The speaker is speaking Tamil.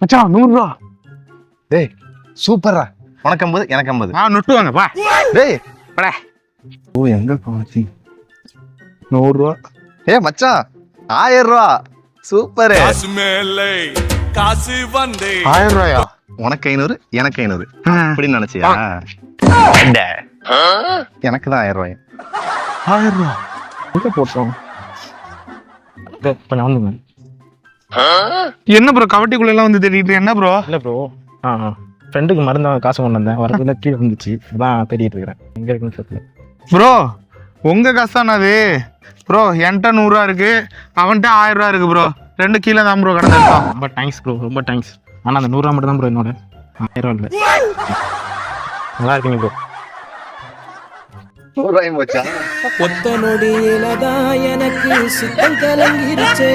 மச்சான் 100 ரூபா. டேய் சூப்பரா. உனக்கு 50 எனக்கு 50. நொட்டு வாங்க பா. டேய் படா. ஓ எங்க பாத்தி 100 ரூபா. மச்சான் 1000 ரூபா. சூப்பர். காசு மேலே காசு வந்தே. 1000 ரூபாயா? உனக்கு 500 எனக்கு 500 அப்படின்னு நினைச்சியா? எனக்கு தான் 1000 ரூபாய். 1000 ரூபா எங்க போட்டோம்? கொஞ்சம் வந்துங்க. என்ன ப்ரோ கவட்டிக்குள்ள எல்லாம் வந்து தேடிட்டு என்ன ப்ரோ? இல்லை ப்ரோ, ஃப்ரெண்டுக்கு மருந்து காசு கொண்டு வந்தேன், வரதுல கீழே வந்துச்சு, அதான் தேடிட்டு இருக்கிறேன் எங்க இருக்குன்னு சொல்லல. ப்ரோ உங்க காசு தானே அது? ப்ரோ என்கிட்ட 100 ரூபா இருக்கு, அவன்கிட்ட 1000 ரூபா இருக்கு ப்ரோ. 2 கீழே தான் ப்ரோ கிடந்திருக்கான். ரொம்ப தேங்க்ஸ் ப்ரோ, ரொம்ப தேங்க்ஸ். ஆனால் அந்த 100 ரூபா மட்டும் தான் ப்ரோ என்னோட, 1000 ரூபா இல்லை. நல்லா இருக்கீங்க ப்ரோ. மச்சான் ஒத்த நொடியில தான் எனக்கு சித்தம் கலங்கிருச்சே.